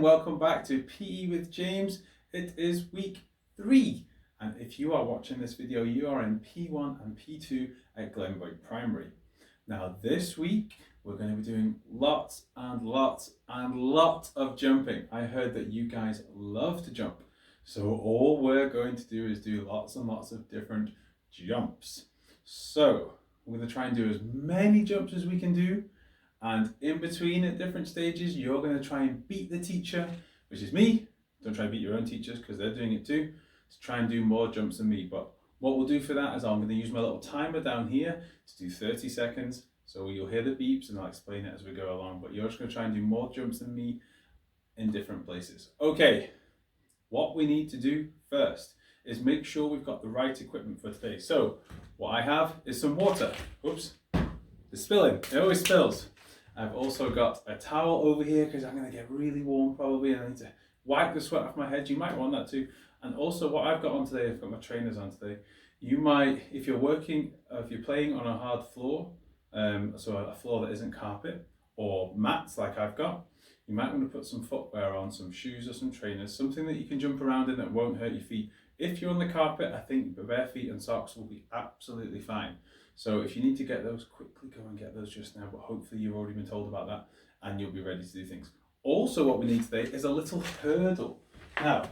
welcome back to PE with James. It is week 3, and if you are watching this video, you are in P1 and P2 at Glenboig Primary. Now this week we're going to be doing lots and lots of jumping. I heard that you guys love to jump, so all we're going to do is do lots and lots of different jumps. So we're going to try and do as many jumps as we can do. And in between at different stages, you're going to try and beat the teacher, which is me. Don't try and beat your own teachers because they're doing it too. To try and do more jumps than me. But what we'll do for that is I'm going to use my little timer down here to do 30 seconds. So you'll hear the beeps and I'll explain it as we go along. But you're just going to try and do more jumps than me in different places. Okay, what we need to do first is make sure we've got the right equipment for today. So what I have is some water. Oops, it's spilling. It always spills. I've also got a towel over here because I'm going to get really warm probably and I need to wipe the sweat off my head. You might want that too. And also what I've got on today, I've got my trainers on today. You might, if you're playing on a hard floor, so a floor that isn't carpet or mats like I've got, you might want to put some footwear on, some shoes or some trainers, something that you can jump around in that won't hurt your feet. If you're on the carpet, I think bare feet and socks will be absolutely fine. So if you need to get those, quickly go and get those just now, but hopefully you've already been told about that and you'll be ready to do things. Also what we need today is a little hurdle. Now,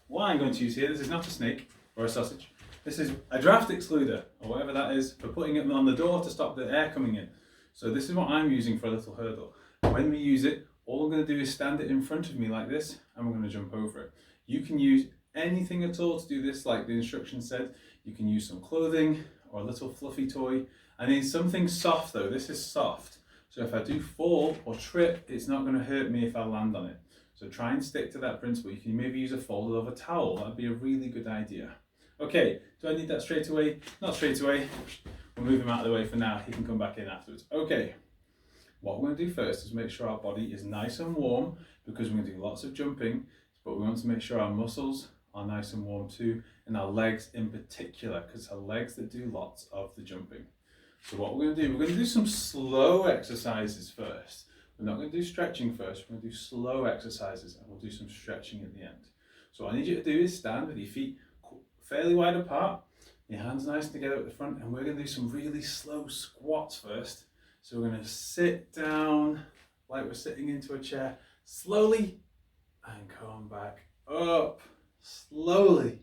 what I'm going to use here, this is not a snake or a sausage. This is a draft excluder or whatever that is for putting it on the door to stop the air coming in. So this is what I'm using for a little hurdle. When we use it, all I'm going to do is stand it in front of me like this and we're going to jump over it. You can use anything at all to do this, like the instructions said. You can use some clothing or a little fluffy toy. I need something soft though. This is soft. So if I do fall or trip, it's not going to hurt me if I land on it. So try and stick to that principle. You can maybe use a folded over towel. That'd be a really good idea. Okay, do I need that straight away? Not straight away. We'll move him out of the way for now. He can come back in afterwards. Okay, what we're going to do first is make sure our body is nice and warm because we're going to do lots of jumping, but we want to make sure our muscles are nice and warm too, and our legs in particular, because it's our legs that do lots of the jumping. So what we're going to do some slow exercises first. We're not going to do stretching first, we're going to do slow exercises and we'll do some stretching at the end. So what I need you to do is stand with your feet fairly wide apart, your hands nice together at the front, and we're going to do some really slow squats first. So we're going to sit down like we're sitting into a chair slowly and come back up. Slowly.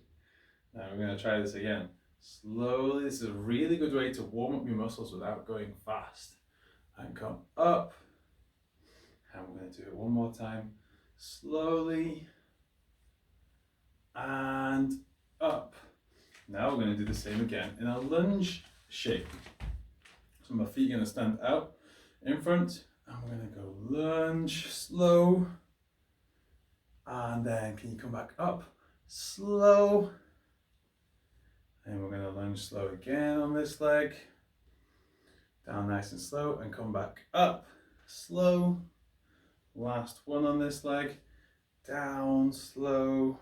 Now we're going to try this again. Slowly. This is a really good way to warm up your muscles without going fast. And come up. And we're going to do it one more time. Slowly. And up. Now we're going to do the same again in a lunge shape. So my feet are going to stand out in front. And we're going to go lunge, slow. And then can you come back up? Slow, and we're going to lunge slow again on this leg, down nice and slow, and come back up, slow, last one on this leg, down slow,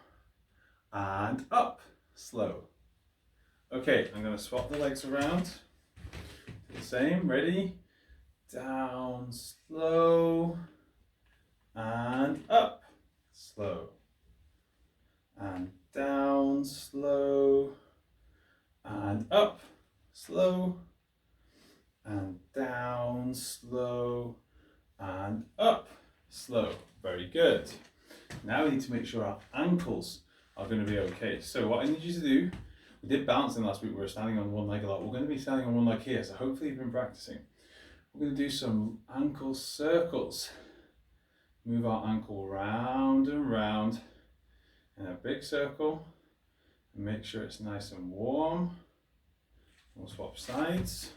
and up, slow. Okay, I'm going to swap the legs around, do the same, ready, down slow, and up, slow. And down, slow, and up, slow, and down, slow, and up, slow. Very good. Now we need to make sure our ankles are going to be okay. So what I need you to do, we did balancing last week, we were standing on one leg a lot. We're going to be standing on one leg here, so hopefully you've been practicing. We're going to do some ankle circles. Move our ankle round and round in a big circle and make sure it's nice and warm. We'll swap sides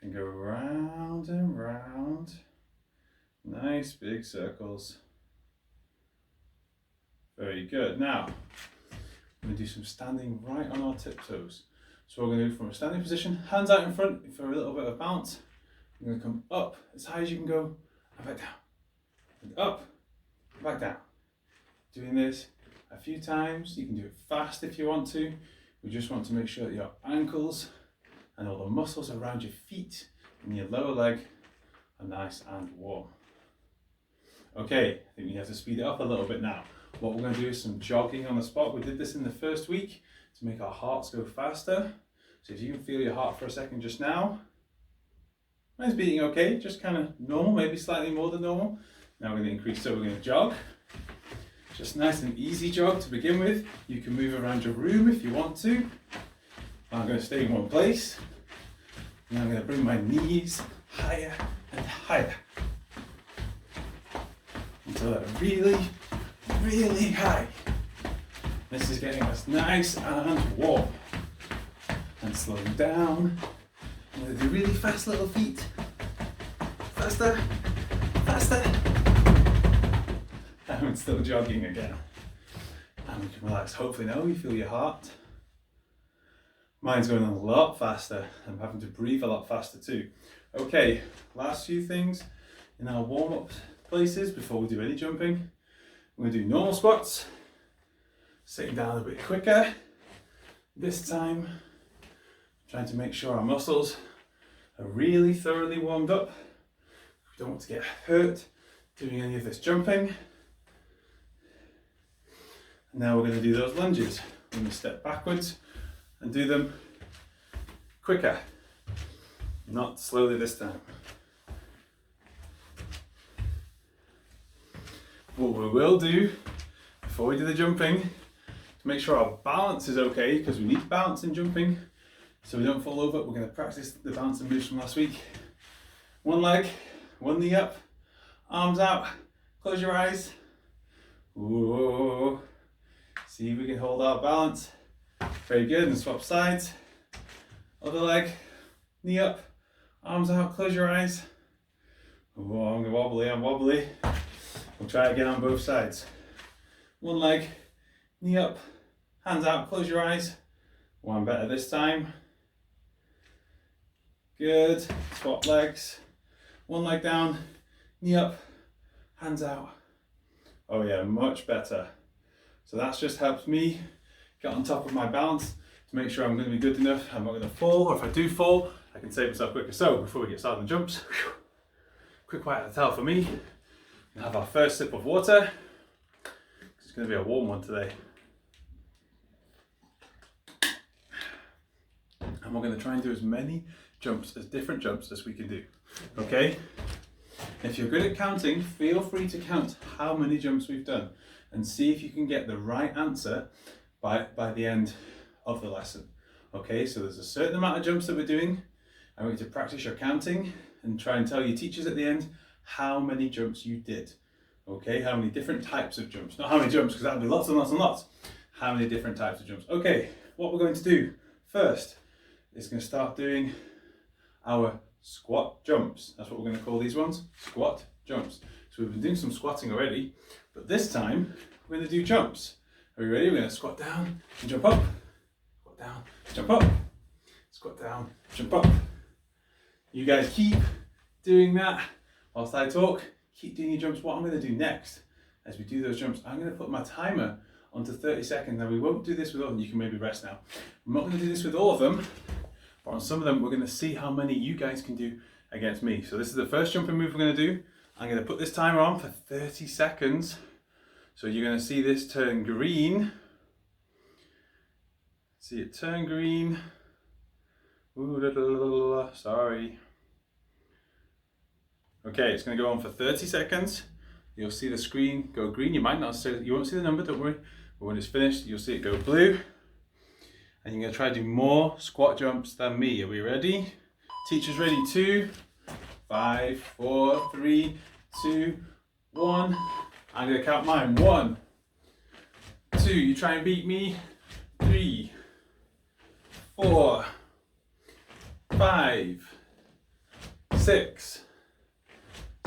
and go round and round. Nice big circles. Very good. Now, we're going to do some standing right on our tiptoes. So we're going to do from a standing position, hands out in front for a little bit of bounce. We're going to come up as high as you can go and back down. And up, back down. Doing this a few times. You can do it fast if you want to. We just want to make sure that your ankles and all the muscles around your feet and your lower leg are nice and warm. Okay, I think we have to speed it up a little bit now. What we're going to do is some jogging on the spot. We did this in the first week to make our hearts go faster. So if you can feel your heart for a second just now, mine's beating okay, just kind of normal, maybe slightly more than normal. Now we're going to increase, so we're going to jog. Just nice and easy jog to begin with. You can move around your room if you want to. I'm going to stay in one place. And I'm going to bring my knees higher and higher until they're really, really high. This is getting us nice and warm. And slowing down. I'm going to do really fast little feet. Faster, faster. And we're still jogging again. And we can relax. Hopefully now you feel your heart. Mine's going a lot faster. I'm having to breathe a lot faster too. Okay, last few things in our warm-up places before we do any jumping. We're going to do normal squats. Sitting down a bit quicker. This time, trying to make sure our muscles are really thoroughly warmed up. We don't want to get hurt doing any of this jumping. And now we're going to do those lunges. We're going to step backwards and do them quicker, not slowly this time. What we will do before we do the jumping, to make sure our balance is okay, because we need balance in jumping so we don't fall over, we're going to practice the balance and moves from last week. One leg, one knee up, arms out, close your eyes. Whoa. See if we can hold our balance. Very good, and swap sides. Other leg, knee up, arms out, close your eyes. Oh, I'm wobbly, I'm wobbly. We'll try again on both sides. One leg, knee up, hands out, close your eyes. One better this time. Good, swap legs. One leg down, knee up, hands out. Oh yeah, much better. So that's just helps me get on top of my balance to make sure I'm going to be good enough. I'm not going to fall, or if I do fall, I can save myself quicker. So before we get started on jumps, quick quiet to tell for me. We'll have our first sip of water. It's going to be a warm one today. And we're going to try and do as many jumps, as different jumps as we can do. Okay? If you're good at counting, feel free to count how many jumps we've done and see if you can get the right answer by the end of the lesson. Okay, so there's a certain amount of jumps that we're doing. I want you to practice your counting and try and tell your teachers at the end how many jumps you did. Okay, how many different types of jumps. Not how many jumps, because that would be lots and lots and lots. How many different types of jumps. Okay, what we're going to do first is going to start doing our squat jumps. That's what we're going to call these ones, squat jumps. So we've been doing some squatting already, but this time we're going to do jumps. Are you ready? We're going to squat down and jump up. Squat down, jump up. Squat down, jump up. You guys keep doing that whilst I talk. Keep doing your jumps. What I'm going to do next, as we do those jumps, I'm going to put my timer onto 30 seconds. Now we won't do this with all of them. You can maybe rest now. I'm not going to do this with all of them, but on some of them we're going to see how many you guys can do against me. So this is the first jumping move we're going to do. I'm going to put this timer on for 30 seconds. So you're going to see this turn green. See it turn green. Ooh, la, la, la, la, la. Sorry. Okay, it's going to go on for 30 seconds. You'll see the screen go green. You might not see, you won't see the number, don't worry. But when it's finished, you'll see it go blue. And you're going to try to do more squat jumps than me. Are we ready? Teachers ready? 2, 5, 4, 3, 2, 1. I'm going to count mine. 1, 2. You try and beat me. 3, 4, 5, 6,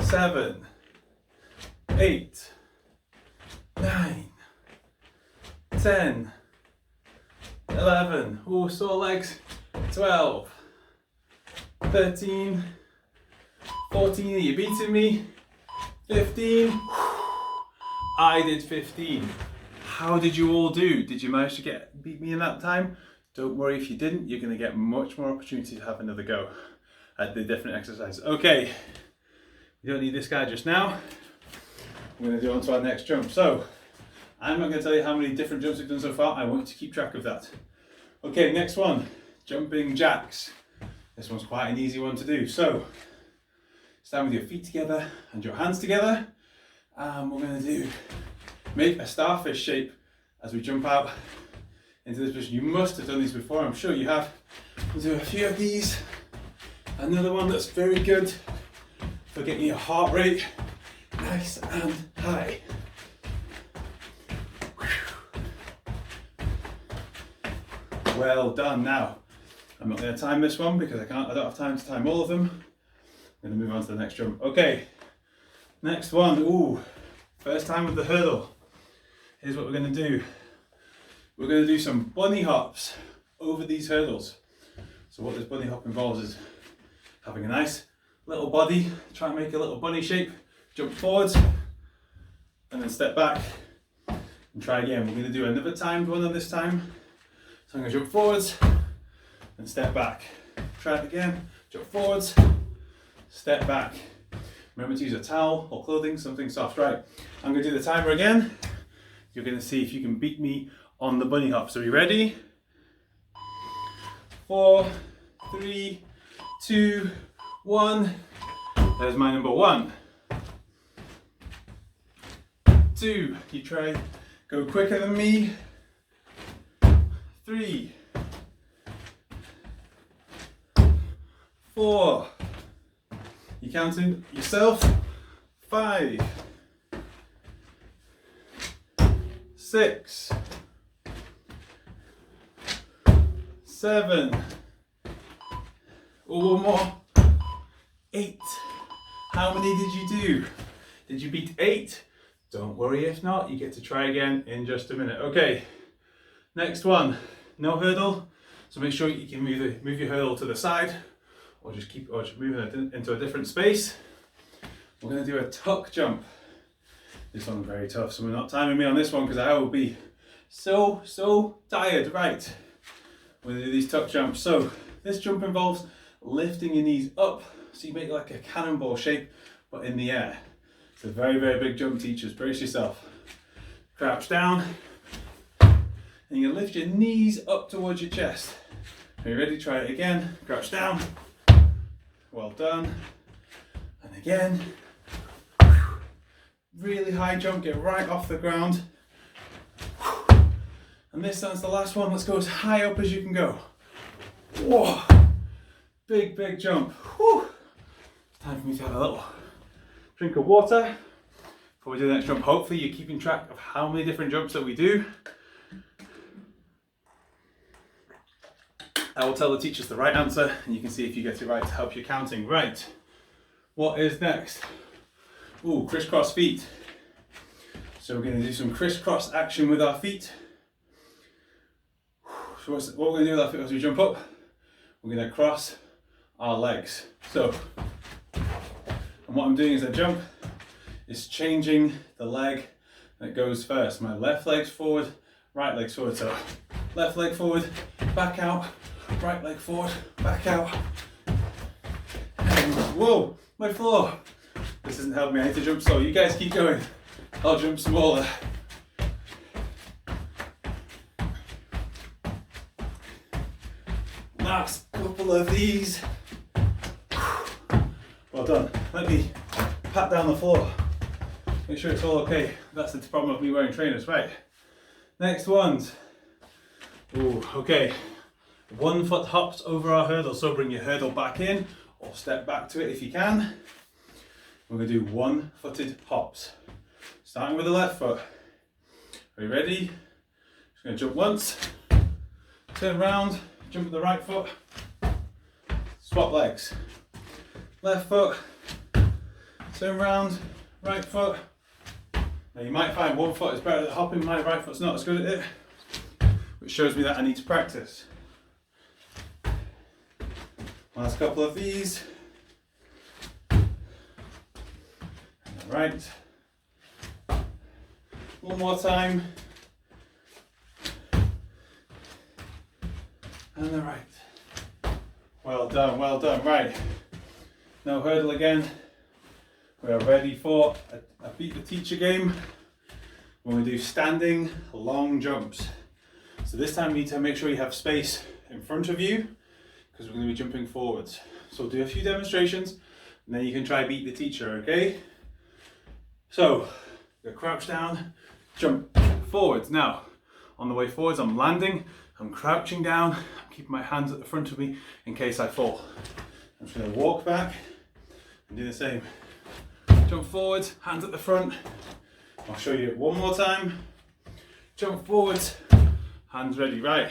7, 8, 9, 10, 11, oh, sore legs, 12, 13, 14, are you beating me? 15, I did 15. How did you all do? Did you manage to beat me in that time? Don't worry if you didn't, you're going to get much more opportunity to have another go at the different exercises. Okay, we don't need this guy just now. we're going to do on to our next jump. So I'm not going to tell you how many different jumps we've done so far. I want you to keep track of that. Okay, next one, jumping jacks. This one's quite an easy one to do. So stand with your feet together and your hands together. And we're going to make a starfish shape as we jump out into this position. You must have done these before, I'm sure you have. We'll do a few of these. Another one that's very good for getting your heart rate nice and high. Well done. Now, I'm not going to time this one because I don't have time to time all of them. I'm going to move on to the next jump. Okay, next one. Ooh, first time with the hurdle. Here's what we're going to do. We're going to do some bunny hops over these hurdles. So what this bunny hop involves is having a nice little body, try and make a little bunny shape, jump forwards, and then step back, and try again. We're going to do another timed one on this time. So I'm going to jump forwards, and step back. Try it again, jump forwards, step back. Remember to use a towel or clothing, something soft. Right, I'm going to do the timer again. You're going to see if you can beat me on the bunny hops. Are you ready? 4, 3, 2, 1. There's my number 1. 2. You try, go quicker than me. 3. 4. You counting yourself. 5. 6. 7. Oh, one more. 8. How many did you do? Did you beat 8? Don't worry if not, you get to try again in just a minute. Okay, next one. No hurdle, so make sure you can move your hurdle to the side, or just move it into a different space. We're going to do a tuck jump. This one's very tough, so we're not timing me on this one because I will be so tired. Right, we're going to do these tuck jumps. So this jump involves lifting your knees up so you make like a cannonball shape but in the air. It's a very big jump, teachers. Brace yourself. Crouch down and you can lift your knees up towards your chest. Are you ready? Try it again. Crouch down. Well done. And again. Really high jump, get right off the ground. And this time's the last one. Let's go as high up as you can go. Whoa. Big jump. Whew. Time for me to have a little drink of water before we do the next jump. Hopefully you're keeping track of how many different jumps that we do. I will tell the teachers the right answer and you can see if you get it right to help your counting. Right, what is next? Ooh, crisscross feet. So we're going to do some crisscross action with our feet. So what we're going to do with our feet as we jump up, we're going to cross our legs. So, and what I'm doing as I jump is changing the leg that goes first. My left leg's forward, right leg's forward. So left leg forward, back out, right leg forward, back out. And whoa, my floor. This isn't helping me, I need to jump slow. You guys keep going. I'll jump smaller. Last couple of these. Well done. Let me pat down the floor. Make sure it's all okay. That's the problem of me wearing trainers. Right. Next ones. Ooh, okay. 1 foot hops over our hurdle. So bring your hurdle back in or step back to it if you can. We're going to do 1-footed hops. Starting with the left foot. Are you ready? Just going to jump once, turn around, jump with the right foot, swap legs. Left foot, turn around, right foot. Now you might find one foot is better at hopping, my right foot's not as good at it, which shows me that I need to practice. Last couple of these. Right. One more time. And the right. Well done, well done. Right. No hurdle again. We are ready for a beat the teacher game. We're going to do standing long jumps. So this time you need to make sure you have space in front of you because we're going to be jumping forwards. So we'll do a few demonstrations and then you can try beat the teacher, okay? So, you crouch down, jump forwards. Now, on the way forwards, I'm landing, I'm crouching down, I'm keeping my hands at the front of me in case I fall. I'm just going to walk back and do the same. Jump forwards, hands at the front. I'll show you it one more time. Jump forwards, hands ready. Right,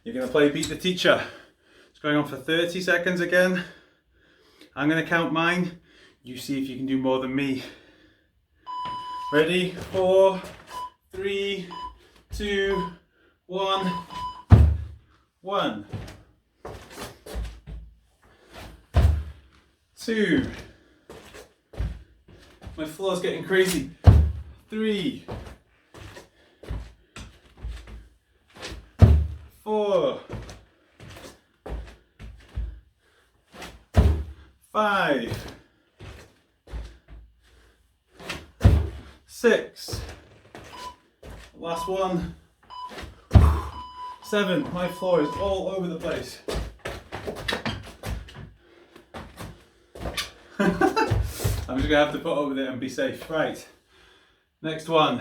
you're going to play beat the teacher. It's going on for 30 seconds again. I'm going to count mine. You see if you can do more than me. Ready? 4, 3, 2, 1. 1, 2. My floor's getting crazy. 3, 4, 5, 6, last one, 7. My floor is all over the place. I'm just gonna have to put up with it and be safe. Right, next one.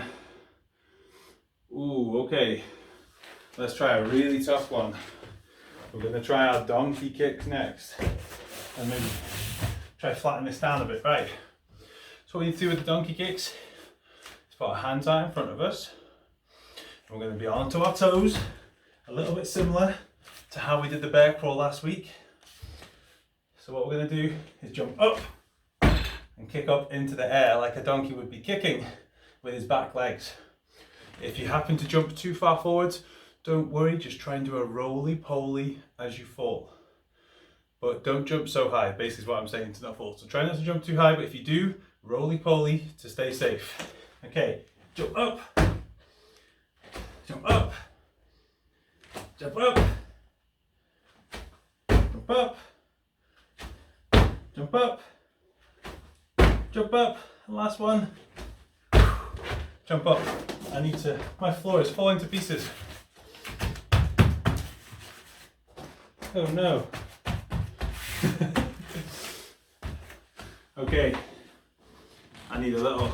Ooh, okay. Let's try a really tough one. We're gonna try our donkey kicks next. And maybe try flatten this down a bit, right? So what we need to do with the donkey kicks is put our hands out in front of us. And we're going to be onto our toes, a little bit similar to how we did the bear crawl last week. So what we're going to do is jump up and kick up into the air like a donkey would be kicking with his back legs. If you happen to jump too far forwards, don't worry, just try and do a roly-poly as you fall. But don't jump so high, basically is what I'm saying, to not fall. So try not to jump too high, but if you do, roly-poly to stay safe. Okay, jump up, jump up, jump up, jump up, jump up, jump up, and last one, jump up. I need to, my floor is falling to pieces. Oh no. Okay, I need a little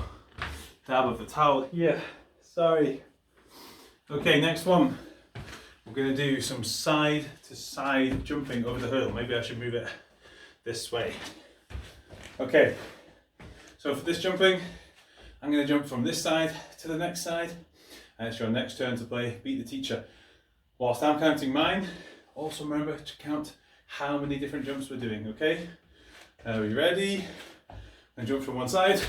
dab of the towel. Yeah, sorry. Okay, next one. We're going to do some side to side jumping over the hurdle. Maybe I should move it this way. Okay, so for this jumping, I'm going to jump from this side to the next side, and it's your next turn to play beat the teacher. Whilst I'm counting mine, also remember to count how many different jumps we're doing, okay? Are we ready? And jump from one side,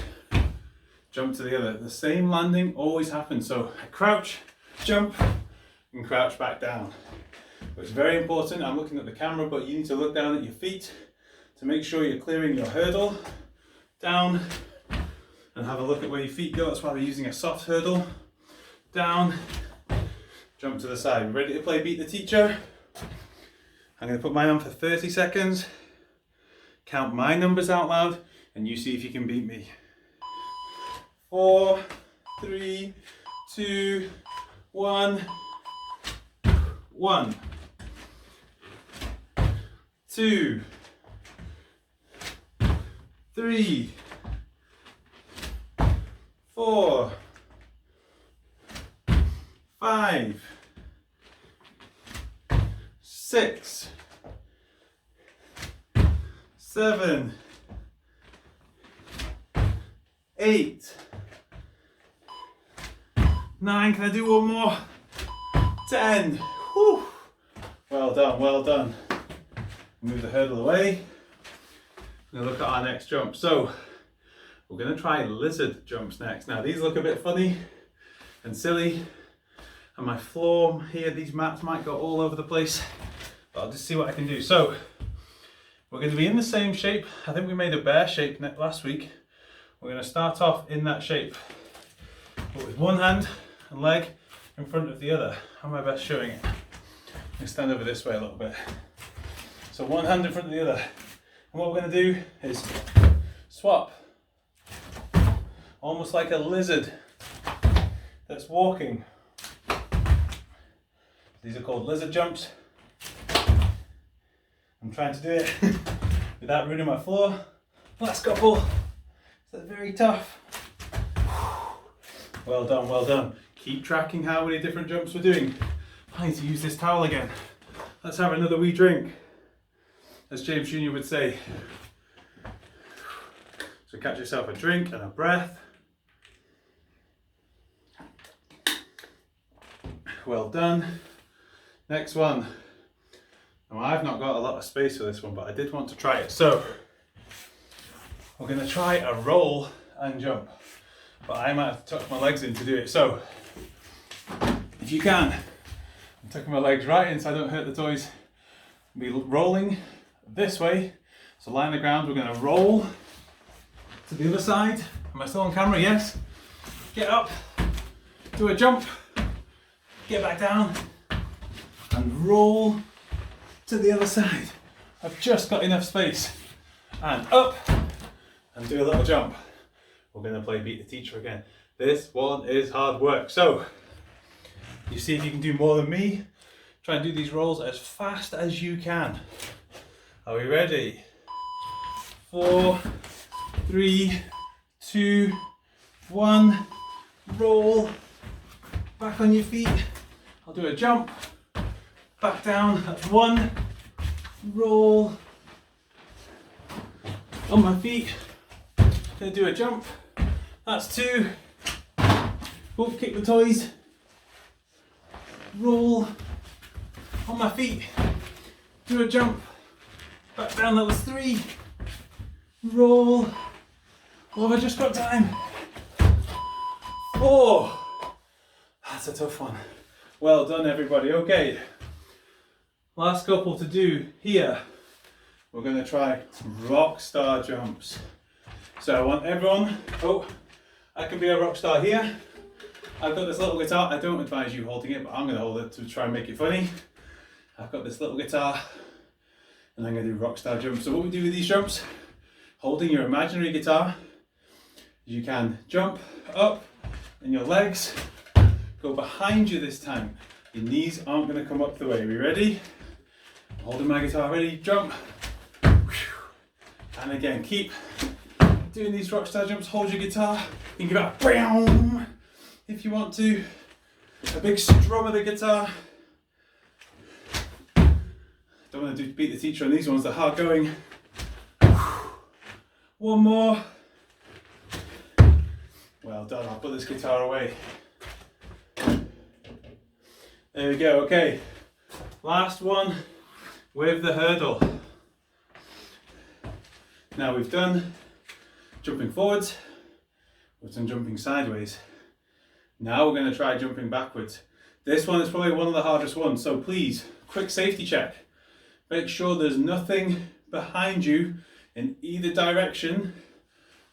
jump to the other. The same landing always happens. So I crouch, jump, and crouch back down. But it's very important, I'm looking at the camera, but you need to look down at your feet to make sure you're clearing your hurdle. Down, and have a look at where your feet go. That's why we're using a soft hurdle. Down, jump to the side. Ready to play beat the teacher? I'm going to put mine on for 30 seconds, count my numbers out loud, and you see if you can beat me. 4, 3, 2, 1. 1, 2, 3, 4, 5, 6, 7, 8, 9. Can I do one more? 10. Whew. Well done, well done. Move the hurdle away. We're going to look at our next jump. So we're going to try lizard jumps next. Now these look a bit funny and silly, and my floor here, these mats might go all over the place, but I'll just see what I can do. So we're going to be in the same shape. I think we made a bear shape last week. We're going to start off in that shape, but with one hand and leg in front of the other. How am I best showing it? I'm going to stand over this way a little bit. So one hand in front of the other. And what we're going to do is swap almost like a lizard that's walking. These are called lizard jumps. I'm trying to do it without ruining my floor. Last couple. That's very tough. Well done, well done. Keep tracking how many different jumps we're doing. I need to use this towel again. Let's have another wee drink, as James Jr. would say. So catch yourself a drink and a breath. Well done. Next one. Now I've not got a lot of space for this one, but I did want to try it. So we're going to try a roll and jump, but I might have to tuck my legs in to do it. So if you can, I'm tucking my legs right in so I don't hurt the toys. We'll be rolling this way. So lie on the ground, we're going to roll to the other side. Am I still on camera? Yes. Get up, do a jump, get back down and roll to the other side. I've just got enough space. And up and do a little jump. We're going to play Beat the Teacher again. This one is hard work. So you see if you can do more than me. Try and do these rolls as fast as you can. Are we ready? 4, 3, 2, 1. Roll. Back on your feet. I'll do a jump. Back down. That's 1. Roll. On my feet. Gonna do a jump. That's 2. Oh, kick the toys. Roll. On my feet. Do a jump. Back down, that was 3. Roll. Oh, have I just got time? 4. That's a tough one. Well done, everybody. Okay. Last couple to do here. We're going to try Rockstar jumps. So I want everyone, I can be a rock star here. I've got this little guitar. I don't advise you holding it, but I'm going to hold it to try and make it funny. I've got this little guitar and I'm going to do Rockstar jumps. So what we do with these jumps, holding your imaginary guitar, you can jump up and your legs go behind you this time. Your knees aren't going to come up the way. Are we ready? Holding my guitar, ready, jump. And again, keep doing these Rockstar jumps. Hold your guitar. You can give it a bam if you want to. A big strum of the guitar. Don't want to do Beat the Teacher on these ones, they're hard going. One more. Well done, I'll put this guitar away. There we go, okay. Last one with the hurdle. Now we've done jumping forwards, we've done jumping sideways. Now we're going to try jumping backwards. This one is probably one of the hardest ones, so please, quick safety check. Make sure there's nothing behind you in either direction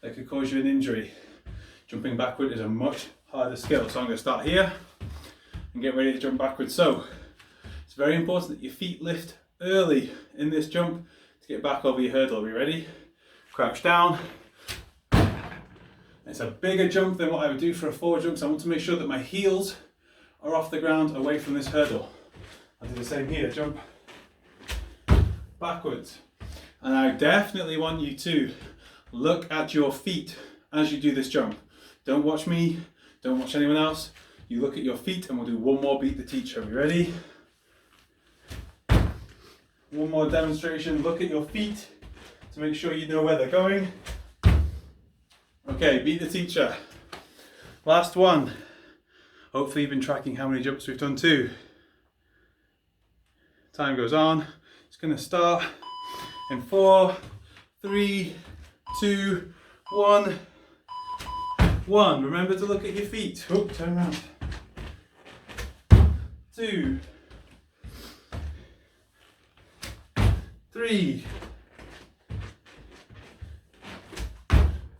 that could cause you an injury. Jumping backward is a much harder skill, so I'm going to start here and get ready to jump backwards. So it's very important that your feet lift early in this jump to get back over your hurdle. Are we ready? Crouch down. It's a bigger jump than what I would do for a forward jump, so I want to make sure that my heels are off the ground away from this hurdle. I'll do the same here, jump backwards. And I definitely want you to look at your feet as you do this jump. Don't watch me, don't watch anyone else. You look at your feet and we'll do one more Beat the Teacher. Are we ready? One more demonstration. Look at your feet to make sure you know where they're going. Okay, Beat the Teacher. Last one. Hopefully you've been tracking how many jumps we've done too. Time goes on. It's going to start in 4, 3, 2, 1. 1. Remember to look at your feet. Oh, turn around. 2, 3,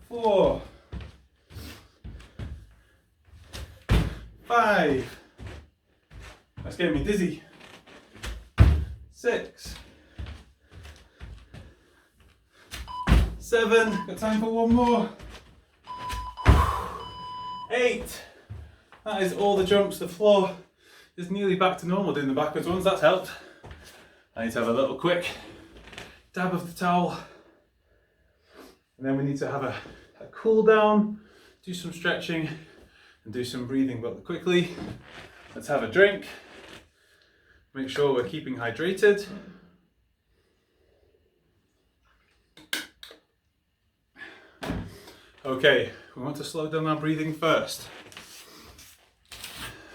4, 5. That's getting me dizzy. 6, 7. Got time for one more. 8. That is all the jumps. The floor is nearly back to normal doing the backwards ones. That's helped. I need to have a little quick dab of the towel. And then we need to have a cool down, do some stretching and do some breathing. But quickly, let's have a drink. Make sure we're keeping hydrated. Okay, we want to slow down our breathing first.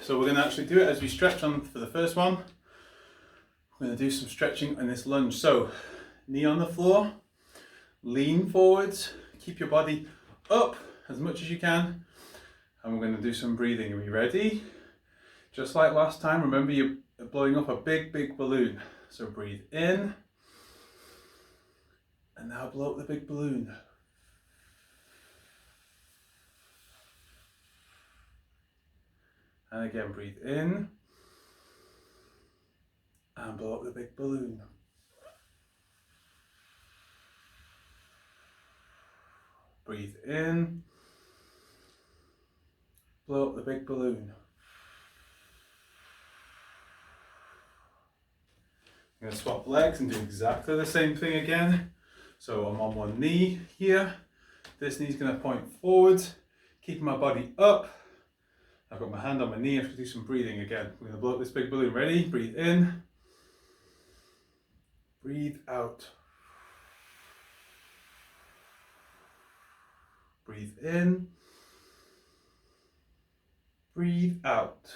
So we're going to actually do it as we stretch on for the first one. We're going to do some stretching in this lunge. So knee on the floor, lean forwards, keep your body up as much as you can. And we're going to do some breathing. Are we ready? Just like last time, remember you're blowing up a big, big balloon. So breathe in. And now blow up the big balloon. And again, breathe in. And blow up the big balloon. Breathe in. Blow up the big balloon. I'm going to swap legs and do exactly the same thing again. So I'm on one knee here. This knee's going to point forwards, keeping my body up. I've got my hand on my knee. I'm going to do some breathing again. We're going to blow up this big balloon. Ready? Breathe in. Breathe out. Breathe in. Breathe out.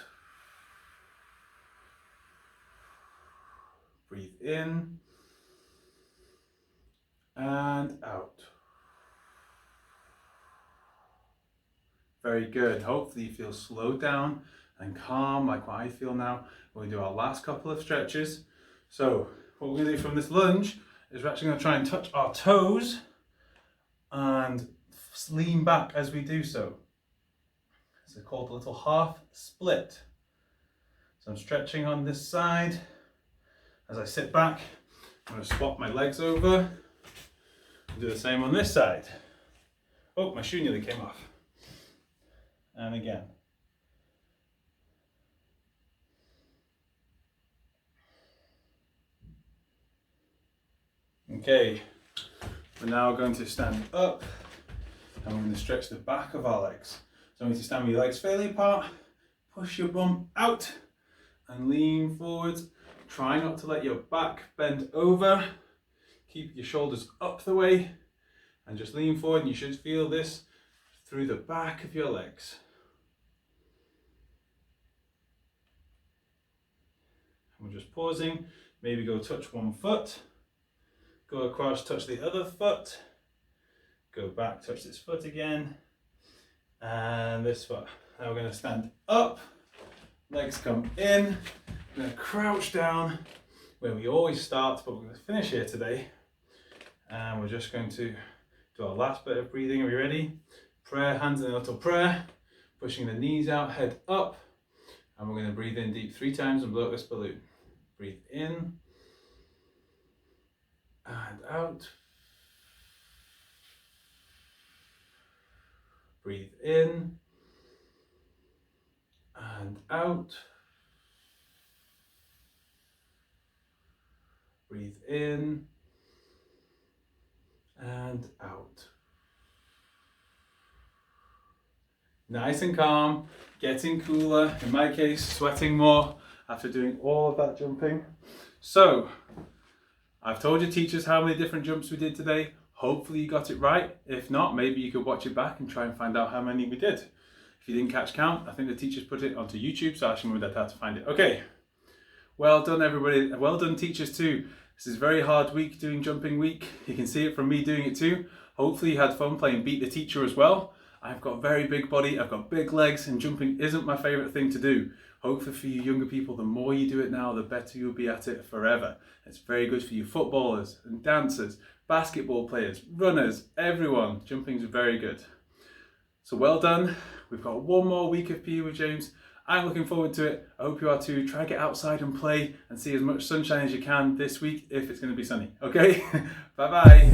Breathe in and out. Very good. Hopefully you feel slowed down and calm like what I feel now. We're going to do our last couple of stretches. So what we're going to do from this lunge is we're actually going to try and touch our toes and lean back as we do so. It's called a little half split. So I'm stretching on this side. As I sit back, I'm going to swap my legs over and do the same on this side. Oh, my shoe nearly came off. And again. Okay, we're now going to stand up and we're going to stretch the back of our legs. So I'm going to stand with your legs fairly apart, push your bum out and lean forwards. Try not to let your back bend over. Keep your shoulders up the way and just lean forward, and you should feel this through the back of your legs. We're just pausing, maybe go touch one foot, go across, touch the other foot, go back, touch this foot again, and this foot. Now we're going to stand up, legs come in, we're going to crouch down where we always start, but we're going to finish here today. And we're just going to do our last bit of breathing. Are we ready? Prayer, hands in a little prayer, pushing the knees out, head up, and we're going to breathe in deep 3 times and blow up this balloon. Breathe in and out. Breathe in and out. Breathe in and out. Nice and calm, getting cooler, in my case sweating more after doing all of that jumping. So, I've told your teachers how many different jumps we did today. Hopefully you got it right. If not, maybe you could watch it back and try and find out how many we did. If you didn't catch count, I think the teachers put it onto YouTube, so I actually remember how to find it. Okay, well done everybody, well done teachers too. This is a very hard week, doing jumping week. You can see it from me doing it too. Hopefully you had fun playing Beat the Teacher as well. I've got a very big body, I've got big legs, and jumping isn't my favourite thing to do. Hopefully for you younger people, the more you do it now, the better you'll be at it forever. It's very good for you footballers and dancers, basketball players, runners, everyone. Jumping is very good. So well done. We've got one more week of PE with James. I'm looking forward to it. I hope you are too. Try to get outside and play and see as much sunshine as you can this week if it's going to be sunny. Okay? Bye bye.